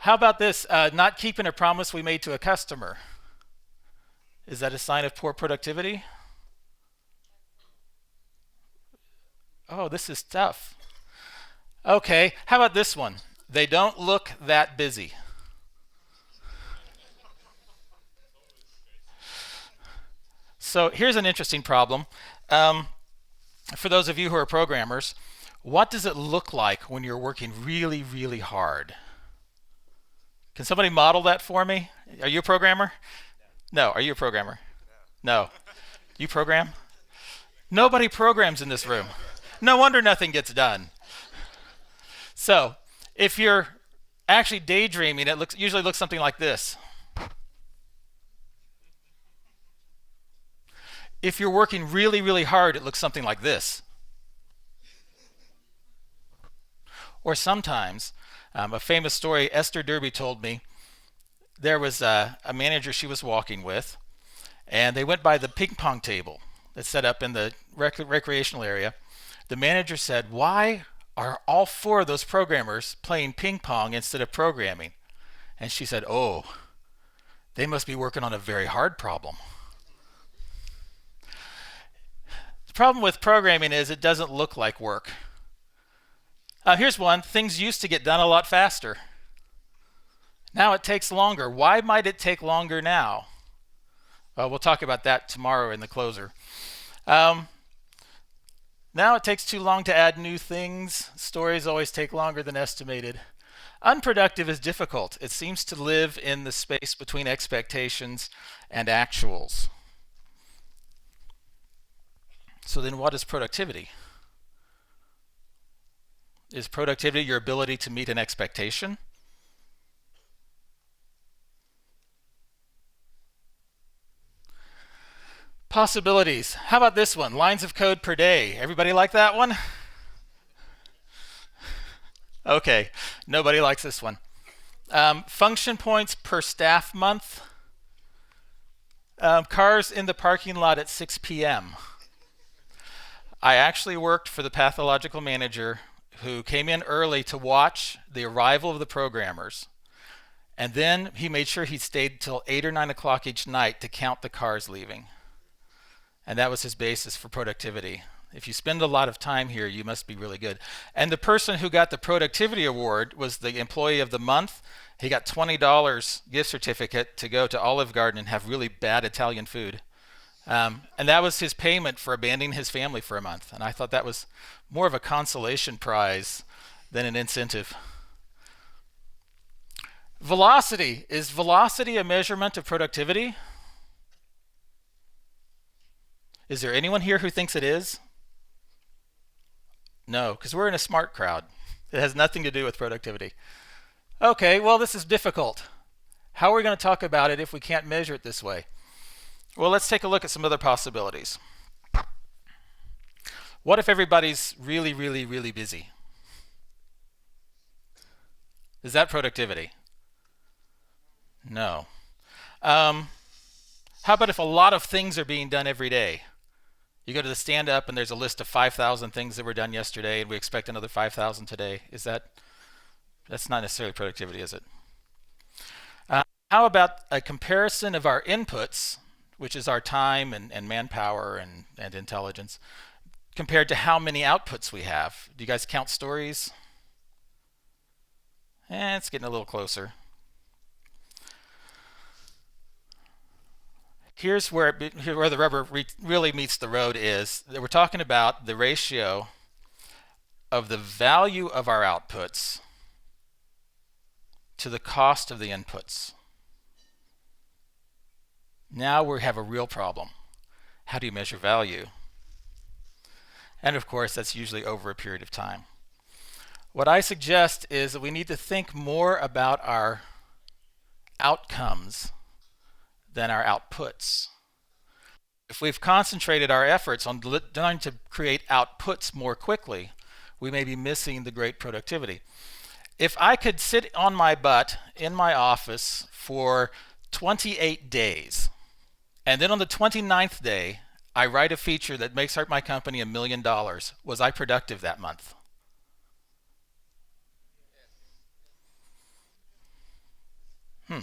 How about this? Not keeping a promise we made to a customer. Is that a sign of poor productivity? Oh, this is tough. Okay, how about this one? They don't look that busy. So here's an interesting problem. Um, for those of you who are programmers, what does it look like when you're working really, really hard? Can somebody model that for me? Are you a programmer? No. Are you a programmer? No. You program? Nobody programs in this room. No wonder nothing gets done. So, if you're actually daydreaming, it usually looks something like this. If you're working really, really hard, it looks something like this. Or sometimes, a famous story Esther Derby told me, there was a manager she was walking with, and they went by the ping pong table that's set up in the recreational area. The manager said, "Why are all four of those programmers playing ping pong instead of programming?" And she said, "Oh, they must be working on a very hard problem." The problem with programming is it doesn't look like work. Here's one. Things used to get done a lot faster. Now it takes longer. Why might it take longer now? We'll talk about that tomorrow in the closer. Now it takes too long to add new things. Stories always take longer than estimated. Unproductive is difficult. It seems to live in the space between expectations and actuals. So then what is productivity? Is productivity your ability to meet an expectation? Possibilities. How about this one? Lines of code per day. Everybody like that one? Okay, nobody likes this one. Function points per staff month. Cars in the parking lot at 6 p.m. I actually worked for the pathological manager who came in early to watch the arrival of the programmers. And then he made sure he stayed till 8 or 9 o'clock each night to count the cars leaving. And that was his basis for productivity. If you spend a lot of time here, you must be really good. And the person who got the productivity award was the employee of the month. He got $20 gift certificate to go to Olive Garden and have really bad Italian food. And that was his payment for abandoning his family for a month. And I thought that was more of a consolation prize than an incentive. Velocity. Is velocity a measurement of productivity? Is there anyone here who thinks it is? No, because we're in a smart crowd. It has nothing to do with productivity. Okay, well, this is difficult. How are we going to talk about it if we can't measure it this way? Well, let's take a look at some other possibilities. What if everybody's really, really, really busy? Is that productivity? No. How about if a lot of things are being done every day? You go to the stand up and there's a list of 5,000 things that were done yesterday and we expect another 5,000 today. That's not necessarily productivity, is it? How about a comparison of our inputs, which is our time and manpower and intelligence, compared to how many outputs we have? Do you guys count stories? It's getting a little closer. Here's where the rubber really meets the road is that we're talking about the ratio of the value of our outputs to the cost of the inputs. Now we have a real problem. How do you measure value? And of course, that's usually over a period of time. What I suggest is that we need to think more about our outcomes than our outputs. If we've concentrated our efforts on trying to create outputs more quickly, we may be missing the great productivity. If I could sit on my butt in my office for 28 days, and then on the 29th day, I write a feature that makes my company $1 million, was I productive that month? Hmm.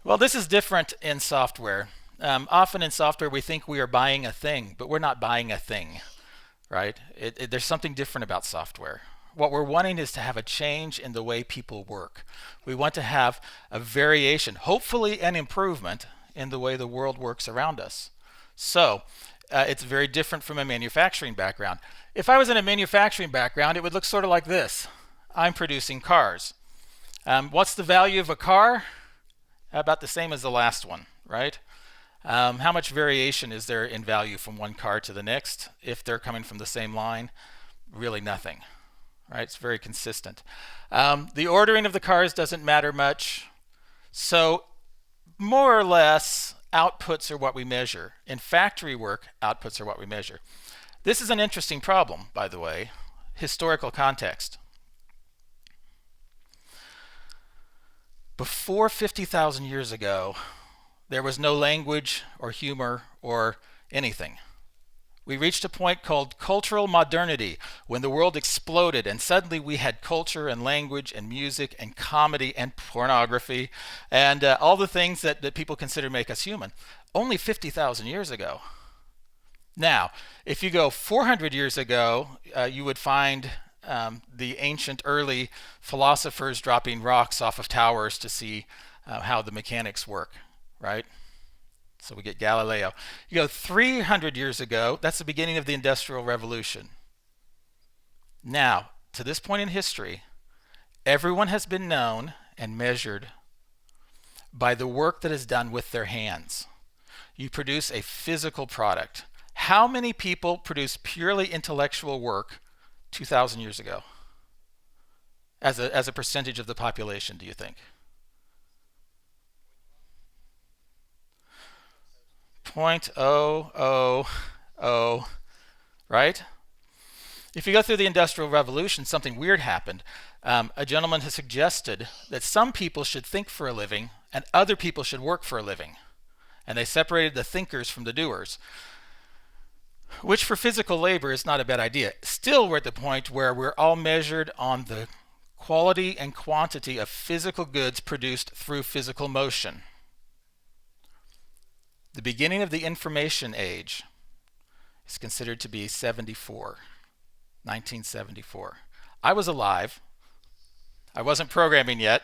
Well, this is different in software. Often in software, we think we are buying a thing, but we're not buying a thing, right? There's something different about software. What we're wanting is to have a change in the way people work. We want to have a variation, hopefully an improvement in the way the world works around us. So it's very different from a manufacturing background. If I was in a manufacturing background, it would look sort of like this. I'm producing cars. What's the value of a car? About the same as the last one, right? How much variation is there in value from one car to the next if they're coming from the same line? Really nothing, right? It's very consistent. The ordering of the cars doesn't matter much. So more or less, outputs are what we measure. In factory work, outputs are what we measure. This is an interesting problem, by the way. Historical context. Before 50,000 years ago, there was no language or humor or anything. We reached a point called cultural modernity when the world exploded and suddenly we had culture and language and music and comedy and pornography and all the things that people consider make us human. Only 50,000 years ago. Now, if you go 400 years ago, you would find the ancient early philosophers dropping rocks off of towers to see how the mechanics work, right? So we get Galileo. You go 300 years ago, that's the beginning of the Industrial Revolution. Now, to this point in history, everyone has been known and measured by the work that is done with their hands. You produce a physical product. How many people produce purely intellectual work 2,000 years ago as a percentage of the population, do you think? 0.000, right? If you go through the Industrial Revolution, something weird happened. A gentleman has suggested that some people should think for a living and other people should work for a living. And they separated the thinkers from the doers, which for physical labor is not a bad idea. Still, we're at the point where we're all measured on the quality and quantity of physical goods produced through physical motion. The beginning of the information age is considered to be 1974. I was alive. I wasn't programming yet.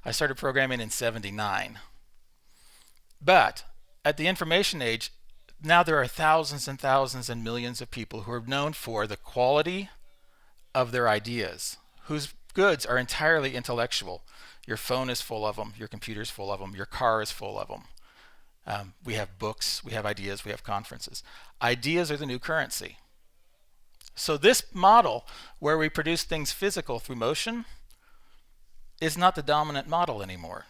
I started programming in 79. But at the information age, now there are thousands and thousands and millions of people who are known for the quality of their ideas, whose goods are entirely intellectual. Your phone is full of them. Your computer is full of them. Your car is full of them. We have books, we have ideas, we have conferences. Ideas are the new currency. So this model where we produce things physical through motion is not the dominant model anymore.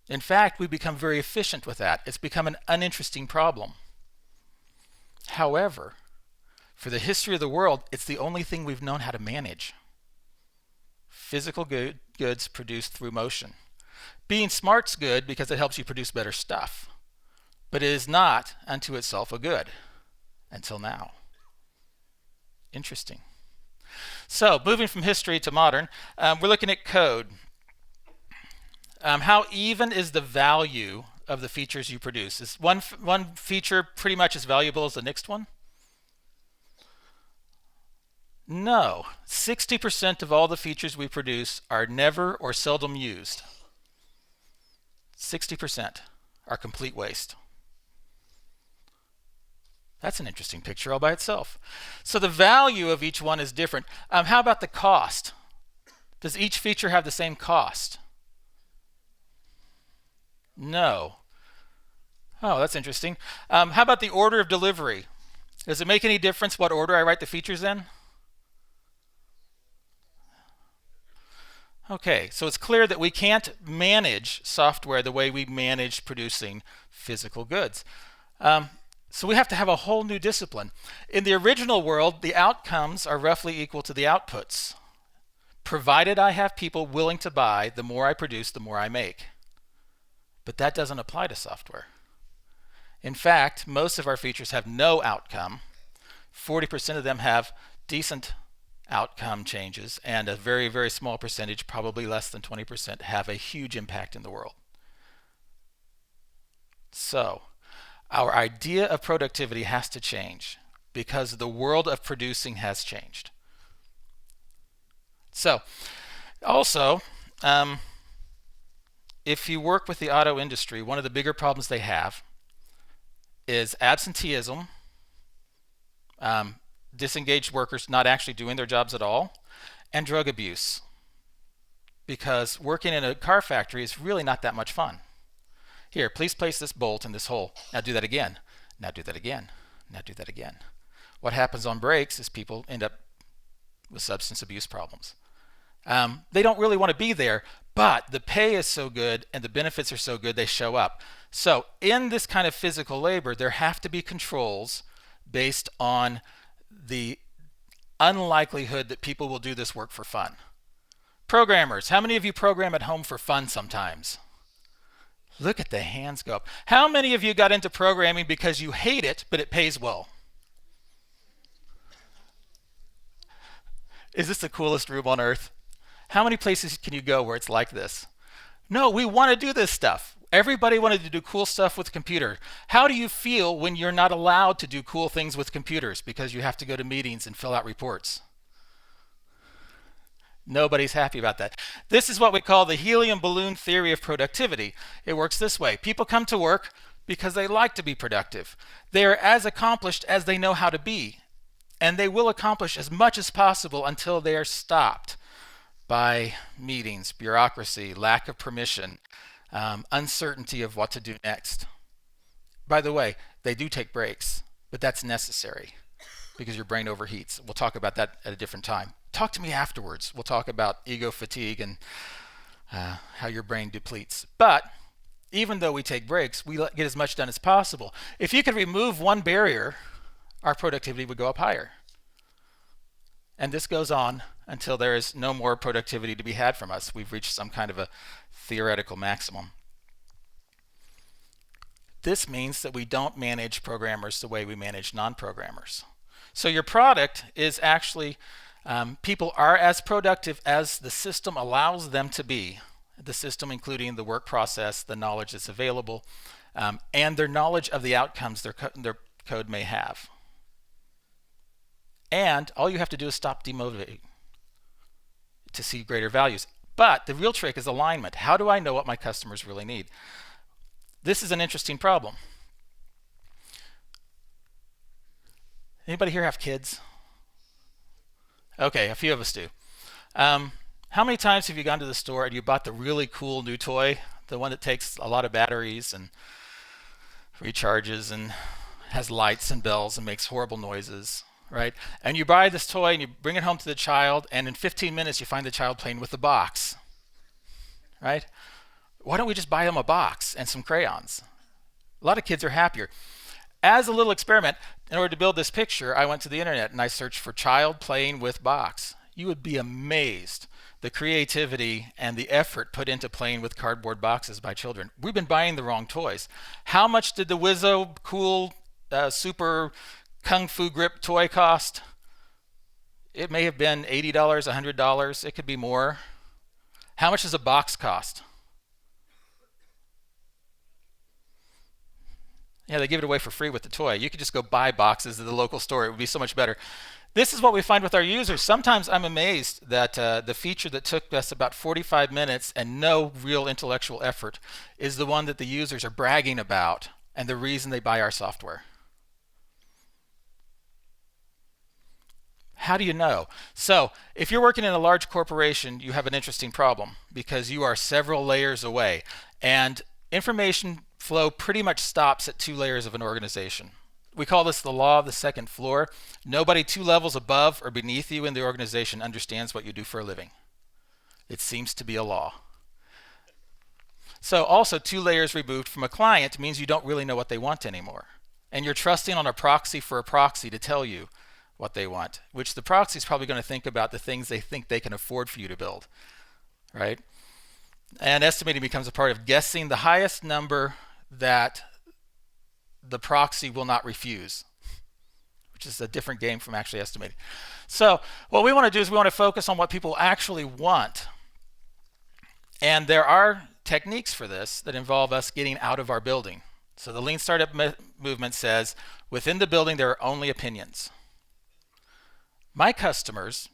In fact, we've become very efficient with that. It's become an uninteresting problem. However, for the history of the world, it's the only thing we've known how to manage. Physical goods produced through motion. Being smart's good because it helps you produce better stuff, but it is not unto itself a good until now. Interesting. So moving from history to modern, we're looking at code. How even is the value of the features you produce? Is one feature pretty much as valuable as the next one? No. 60% of all the features we produce are never or seldom used. 60% are complete waste. That's an interesting picture all by itself. So the value of each one is different. How about the cost? Does each feature have the same cost? No. Oh, that's interesting. How about the order of delivery? Does it make any difference what order I write the features in? Okay, so it's clear that we can't manage software the way we manage producing physical goods. So we have to have a whole new discipline. In the original world, the outcomes are roughly equal to the outputs. Provided I have people willing to buy, the more I produce, the more I make. But that doesn't apply to software. In fact, most of our features have no outcome 40% of them have decent outcome changes, and a very, very small percentage, probably less than 20%, have a huge impact in the world. So, our idea of productivity has to change because the world of producing has changed. So, also, if you work with the auto industry, one of the bigger problems they have is absenteeism, disengaged workers not actually doing their jobs at all, and drug abuse. Because working in a car factory is really not that much fun. Here, please place this bolt in this hole. Now do that again. Now do that again. Now do that again. What happens on breaks is people end up with substance abuse problems. They don't really want to be there, but the pay is so good and the benefits are so good they show up. So in this kind of physical labor, there have to be controls based on the unlikelihood that people will do this work for fun. Programmers, how many of you program at home for fun sometimes? Look at the hands go up. How many of you got into programming because you hate it, but it pays well? Is this the coolest room on earth? How many places can you go where it's like this? No, we want to do this stuff. Everybody wanted to do cool stuff with computer. How do you feel when you're not allowed to do cool things with computers because you have to go to meetings and fill out reports? Nobody's happy about that. This is what we call the helium balloon theory of productivity. It works this way. People come to work because they like to be productive. They are as accomplished as they know how to be, and they will accomplish as much as possible until they are stopped by meetings, bureaucracy, lack of permission, uncertainty of what to do next. By the way, they do take breaks, but that's necessary because your brain overheats. We'll talk about that at a different time. Talk to me afterwards. We'll talk about ego fatigue and how your brain depletes. But even though we take breaks, we get as much done as possible. If you could remove one barrier, our productivity would go up higher. And this goes on until there is no more productivity to be had from us. We've reached some kind of a theoretical maximum. This means that we don't manage programmers the way we manage non-programmers. So your product is actually, people are as productive as the system allows them to be. The system including the work process, the knowledge that's available, and their knowledge of the outcomes their code may have. And all you have to do is stop demotivating to see greater values. But the real trick is alignment. How do I know what my customers really need? This is an interesting problem. Anybody here have kids? Okay, a few of us do. How many times have you gone to the store and you bought the really cool new toy, the one that takes a lot of batteries and recharges and has lights and bells and makes horrible noises, right? And you buy this toy and you bring it home to the child, and in 15 minutes you find the child playing with the box, right? Why don't we just buy them a box and some crayons? A lot of kids are happier. As a little experiment, in order to build this picture, I went to the internet and I searched for child playing with box. You would be amazed the creativity and the effort put into playing with cardboard boxes by children. We've been buying the wrong toys. How much did the Wizzo cool super Kung Fu grip toy cost? It may have been $80, $100. It could be more. How much does a box cost? Yeah, they give it away for free with the toy. You could just go buy boxes at the local store. It would be so much better. This is what we find with our users. Sometimes I'm amazed that the feature that took us about 45 minutes and no real intellectual effort is the one that the users are bragging about and the reason they buy our software. How do you know? So if you're working in a large corporation, you have an interesting problem because you are several layers away, and information flow pretty much stops at 2 layers of an organization. We call this the law of the second floor. Nobody 2 levels above or beneath you in the organization understands what you do for a living. It seems to be a law. So also 2 layers removed from a client means you don't really know what they want anymore. And you're trusting on a proxy for a proxy to tell you what they want, which the proxy is probably going to think about the things they think they can afford for you to build, right? And estimating becomes a part of guessing the highest number that the proxy will not refuse, which is a different game from actually estimating. So what we want to do is we want to focus on what people actually want. And there are techniques for this that involve us getting out of our building. So the Lean Startup movement says, within the building, there are only opinions. My customers,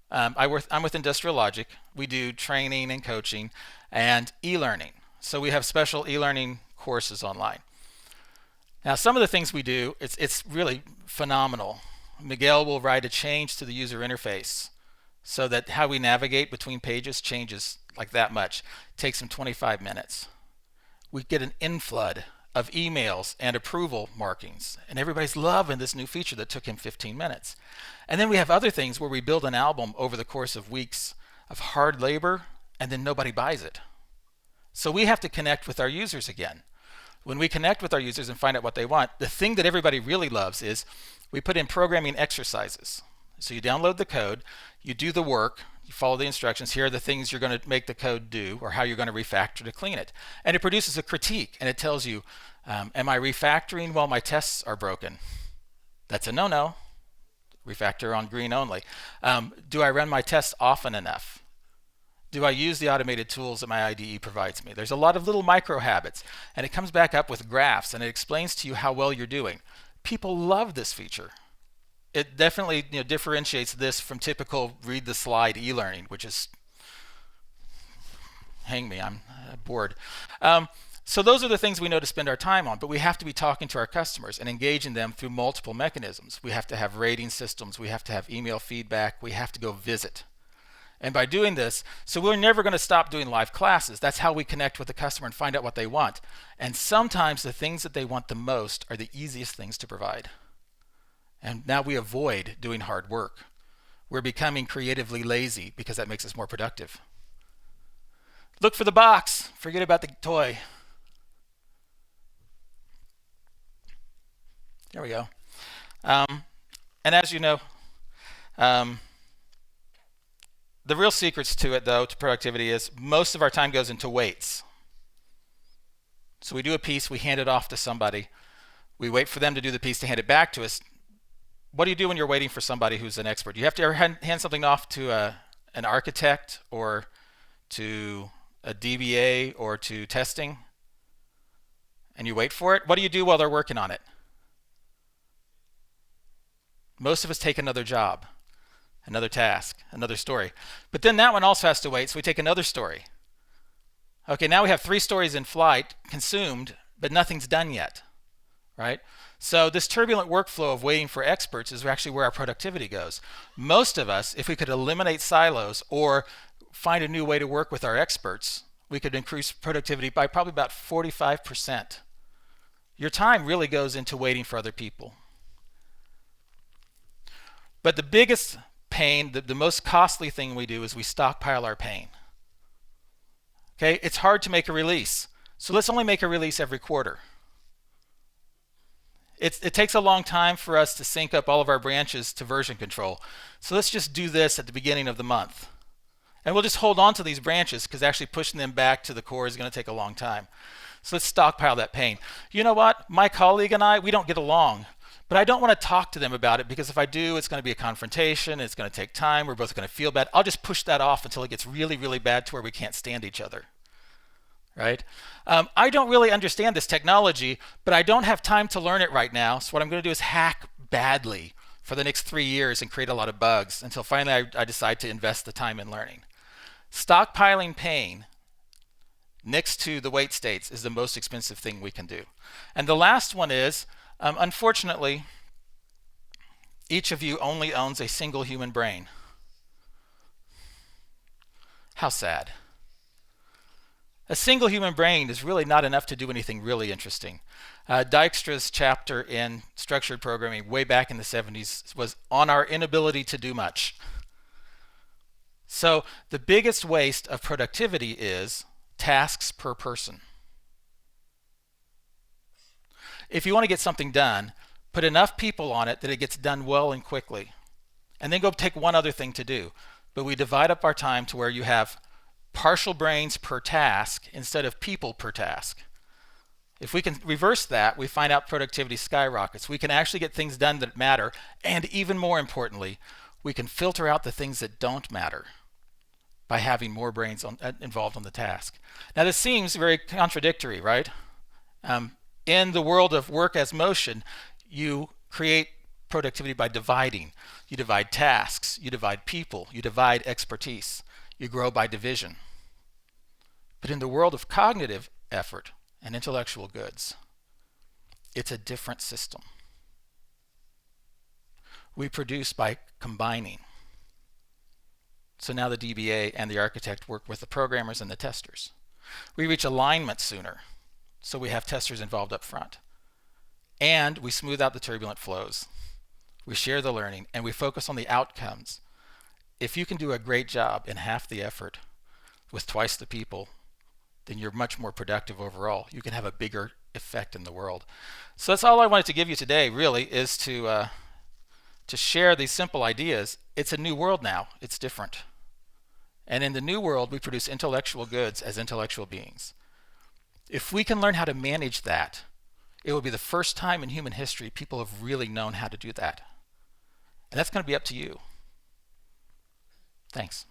I'm with Industrial Logic. We do training and coaching and e-learning. So we have special e-learning courses online. Now, some of the things we do, it's really phenomenal. Miguel will write a change to the user interface so that how we navigate between pages changes like that much. It takes him 25 minutes. We get an inflood of emails and approval markings, and everybody's loving this new feature that took him 15 minutes. And then we have other things where we build an album over the course of weeks of hard labor, and then nobody buys it. So we have to connect with our users again. When we connect with our users and find out what they want, the thing that everybody really loves is we put in programming exercises. So you download the code, you do the work, you follow the instructions. Here are the things you're going to make the code do, or how you're going to refactor to clean it. And it produces a critique, and it tells you, am I refactoring while my tests are broken? That's a no-no. Refactor on green only. Do I run my tests often enough? Do I use the automated tools that my IDE provides me? There's a lot of little micro habits, and it comes back up with graphs, and it explains to you how well you're doing. People love this feature. It definitely differentiates this from typical read the slide e-learning, which is, hang me, I'm bored. So those are the things we know to spend our time on, but we have to be talking to our customers and engaging them through multiple mechanisms. We have to have rating systems, we have to have email feedback, we have to go visit. And by doing this, so we're never going to stop doing live classes. That's how we connect with the customer and find out what they want. And sometimes the things that they want the most are the easiest things to provide. And now we avoid doing hard work. We're becoming creatively lazy because that makes us more productive. Look for the box. Forget about the toy. There we go. And as you know, the real secrets to it, though, to productivity is most of our time goes into waits. So we do a piece, we hand it off to somebody. We wait for them to do the piece to hand it back to us. What do you do when you're waiting for somebody who's an expert? You have to ever hand something off to an architect or to a DBA or to testing, and you wait for it? What do you do while they're working on it? Most of us take another job, another task, another story. But then that one also has to wait, so we take another story. Okay, now we have 3 stories in flight, consumed, but nothing's done yet, right? So this turbulent workflow of waiting for experts is actually where our productivity goes. Most of us, if we could eliminate silos or find a new way to work with our experts, we could increase productivity by probably about 45%. Your time really goes into waiting for other people. But the biggest pain, the most costly thing we do is we stockpile our pain. Okay, it's hard to make a release. So let's only make a release every quarter. It takes a long time for us to sync up all of our branches to version control. So let's just do this at the beginning of the month. And we'll just hold on to these branches because actually pushing them back to the core is going to take a long time. So let's stockpile that pain. You know what? My colleague and I, we don't get along. But I don't want to talk to them about it because if I do, it's going to be a confrontation. It's going to take time. We're both going to feel bad. I'll just push that off until it gets really, really bad to where we can't stand each other. Right? I don't really understand this technology, but I don't have time to learn it right now. So what I'm going to do is hack badly for the next 3 years and create a lot of bugs until finally I decide to invest the time in learning. Stockpiling pain next to the wait states is the most expensive thing we can do. And the last one is, unfortunately, each of you only owns a single human brain. How sad. A single human brain is really not enough to do anything really interesting. Dijkstra's chapter in structured programming way back in the 70s was on our inability to do much. So the biggest waste of productivity is tasks per person. If you want to get something done, put enough people on it that it gets done well and quickly. And then go take one other thing to do. But we divide up our time to where you have partial brains per task instead of people per task. If we can reverse that, we find out productivity skyrockets. We can actually get things done that matter, and even more importantly, we can filter out the things that don't matter by having more brains involved on the task. Now, this seems very contradictory, right? In the world of work as motion, you create productivity by dividing. You divide tasks, you divide people, you divide expertise, you grow by division. But in the world of cognitive effort and intellectual goods, it's a different system. We produce by combining. So now the DBA and the architect work with the programmers and the testers. We reach alignment sooner, so we have testers involved up front. And we smooth out the turbulent flows. We share the learning, and we focus on the outcomes. If you can do a great job in half the effort with twice the people, then you're much more productive overall. You can have a bigger effect in the world. So that's all I wanted to give you today, really, is to share these simple ideas. It's a new world now. It's different. And in the new world, we produce intellectual goods as intellectual beings. If we can learn how to manage that, it will be the first time in human history people have really known how to do that. And that's going to be up to you. Thanks.